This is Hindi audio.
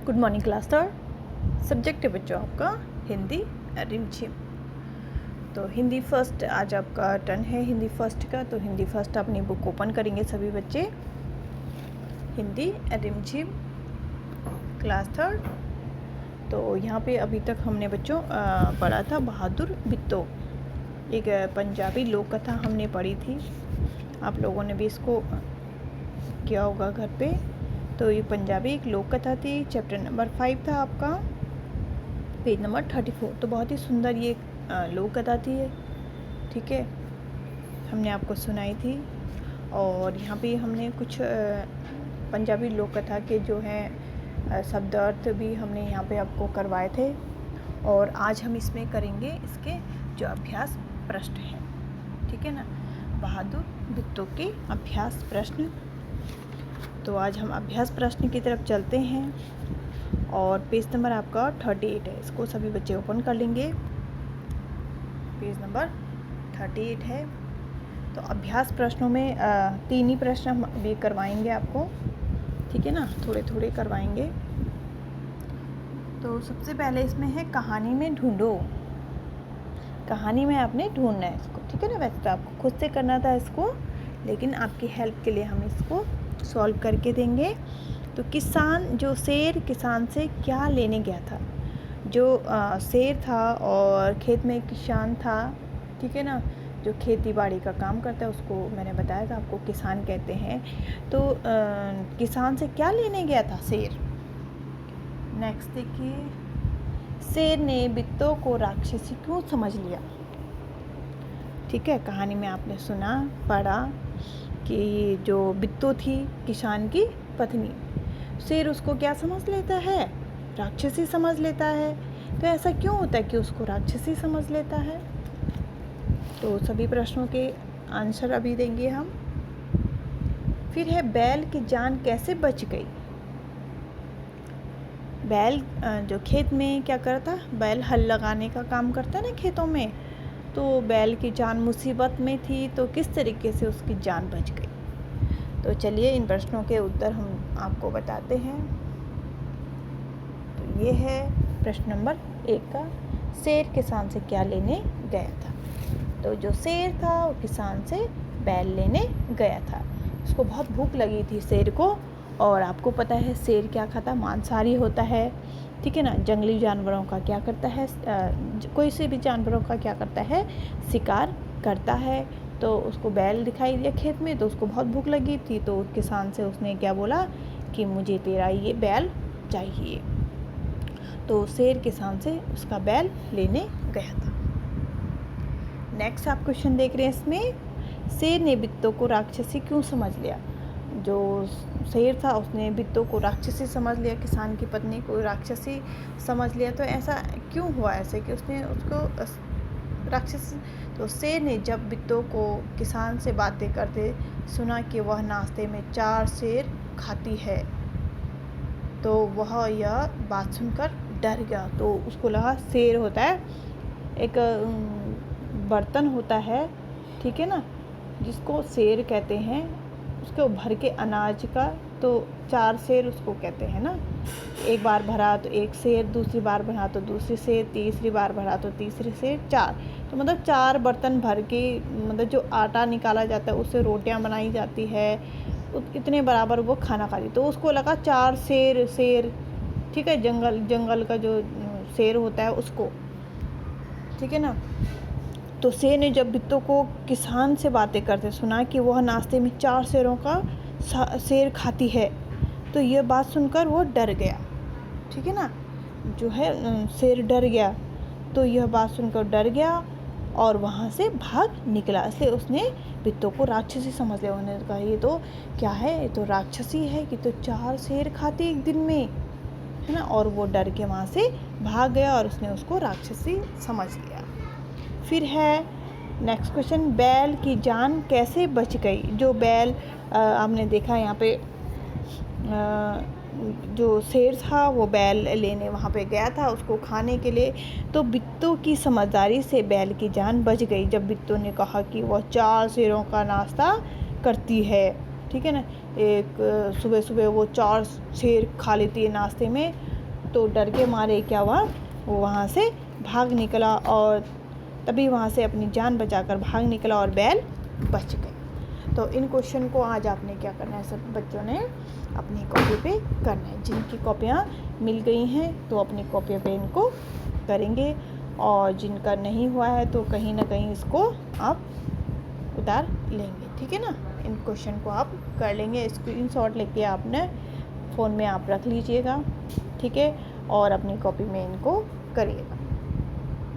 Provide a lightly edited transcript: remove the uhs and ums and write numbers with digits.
Good morning class third. Subject है बच्चों आपका हिंदी रिमझिम। तो हिंदी फर्स्ट आज आपका टर्न है हिंदी फर्स्ट का। तो हिंदी फर्स्ट अपनी बुक ओपन करेंगे सभी बच्चे। हिंदी रिमझिम क्लास थर्ड। तो यहाँ पे अभी तक हमने बच्चों पढ़ा था बहादुर बित्तो, एक पंजाबी लोक कथा हमने पढ़ी थी। आप लोगों ने भी इसको किया होगा घर पे। तो ये पंजाबी एक लोक कथा थी। चैप्टर नंबर 5 था आपका, पेज नंबर 34। तो बहुत ही सुंदर ये लोक कथा थी, ठीक है, हमने आपको सुनाई थी। और यहाँ पे हमने कुछ पंजाबी लोक कथा के जो हैं शब्द अर्थ भी हमने यहाँ पे आपको करवाए थे। और आज हम इसमें करेंगे इसके जो अभ्यास प्रश्न हैं, ठीक है ना, बहादुर बित्तो के अभ्यास प्रश्न। तो आज हम अभ्यास प्रश्न की तरफ चलते हैं और पेज नंबर आपका 38 है। इसको सभी बच्चे ओपन कर लेंगे। पेज नंबर 38 है। तो अभ्यास प्रश्नों में 3 ही प्रश्न हम अभी करवाएंगे आपको, ठीक है ना, थोड़े थोड़े करवाएंगे। तो सबसे पहले इसमें है कहानी में ढूंढो। कहानी में आपने ढूंढना है इसको, ठीक है ना। वैसे तो आपको खुद से करना था इसको, लेकिन आपकी हेल्प के लिए हम इसको सॉल्व करके देंगे। तो किसान जो शेर किसान से क्या लेने गया था। जो शेर था और खेत में किसान था, ठीक है ना, जो खेती बाड़ी का काम करता है उसको मैंने बताया था आपको किसान कहते हैं। तो किसान से क्या लेने गया था शेर। नेक्स्ट देखिए, शेर ने बित्तो को राक्षसी क्यों समझ लिया। ठीक है, कहानी में आपने सुना पढ़ा कि जो बित्तो थी किसान की पत्नी, शेर उसको क्या समझ लेता है, राक्षसी समझ लेता है। तो ऐसा क्यों होता है कि उसको राक्षसी समझ लेता है। तो सभी प्रश्नों के आंसर अभी देंगे हम। फिर है बैल की जान कैसे बच गई। बैल जो खेत में क्या करता, बैल हल लगाने का काम करता है ना खेतों में। तो बैल की जान मुसीबत में थी, तो किस तरीके से उसकी जान बच गई। तो चलिए इन प्रश्नों के उत्तर हम आपको बताते हैं। तो ये है प्रश्न नंबर 1 का, शेर किसान से क्या लेने गया था। तो जो शेर था वो किसान से बैल लेने गया था। उसको बहुत भूख लगी थी शेर को, और आपको पता है शेर क्या खाता, मांसाहारी होता है, ठीक है ना। जंगली जानवरों का क्या करता है, कोई से भी जानवरों का क्या करता है, शिकार करता है। तो उसको बैल दिखाई दिया खेत में, तो उसको बहुत भूख लगी थी। तो किसान से उसने क्या बोला कि मुझे तेरा ये बैल चाहिए। तो शेर किसान से उसका बैल लेने गया था। नेक्स्ट आप क्वेश्चन देख रहे हैं, इसमें शेर ने बित्तो को राक्षसी क्यों समझ लिया। जो शेर था उसने बित्तो को राक्षसी समझ लिया, किसान की पत्नी को राक्षसी समझ लिया। तो ऐसा क्यों हुआ, ऐसे कि उसने उसको राक्षसी। तो शेर ने जब बित्तो को किसान से बातें करते सुना कि वह नाश्ते में 4 शेर खाती है, तो वह यह बात सुनकर डर गया। तो उसको लगा शेर होता है एक बर्तन होता है, ठीक है ना, जिसको शेर कहते हैं, उसको भर के अनाज का। तो 4 शेर उसको कहते हैं ना। एक बार भरा तो 1 शेर, दूसरी बार भरा तो दूसरी शेर, तीसरी बार भरा तो तीसरी शेर, 4। तो मतलब 4 बर्तन भर के, मतलब जो आटा निकाला जाता है उससे रोटियां बनाई जाती है, इतने बराबर वो खाना खाती। तो उसको लगा 4 शेर, ठीक है, जंगल का जो शेर होता है उसको, ठीक है ना। तो शेर ने जब बित्तो को किसान से बातें करते सुना कि वह नाश्ते में 4 शेरों का शेर खाती है, तो यह बात सुनकर वो डर गया, ठीक है ना, जो है शेर डर गया। तो यह बात सुनकर डर गया और वहाँ से भाग निकला। इसलिए उसने बित्तो को राक्षसी समझ लिया। उन्होंने कहा ये तो क्या है, ये तो राक्षसी है कि तो 4 शेर खाती एक दिन में, है ना। और वो डर के वहाँ से भाग गया और उसने उसको राक्षसी समझ लिया। फिर है नेक्स्ट क्वेश्चन, बैल की जान कैसे बच गई। जो बैल आपने देखा यहाँ पे जो शेर था वो बैल लेने वहाँ पे गया था उसको खाने के लिए। तो बित्तो की समझदारी से बैल की जान बच गई, जब बित्तो ने कहा कि वह 4 शेरों का नाश्ता करती है, ठीक है ना। एक सुबह सुबह वो 4 शेर खा लेती है नाश्ते में। तो डर के मारे क्या हुआ, वो वहाँ से भाग निकला और तभी वहाँ से अपनी जान बचाकर भाग निकला और बैल बच गए। तो इन क्वेश्चन को आज आपने क्या करना है, सब बच्चों ने अपनी कॉपी पे करना है। जिनकी कॉपियाँ मिल गई हैं तो अपनी कॉपी पे इनको करेंगे, और जिनका नहीं हुआ है तो कहीं ना कहीं इसको आप उतार लेंगे, ठीक है ना। इन क्वेश्चन को आप कर लेंगे, स्क्रीनशॉट लेके आपने फ़ोन में आप रख लीजिएगा, ठीक है, और अपनी कॉपी में इनको करिएगा।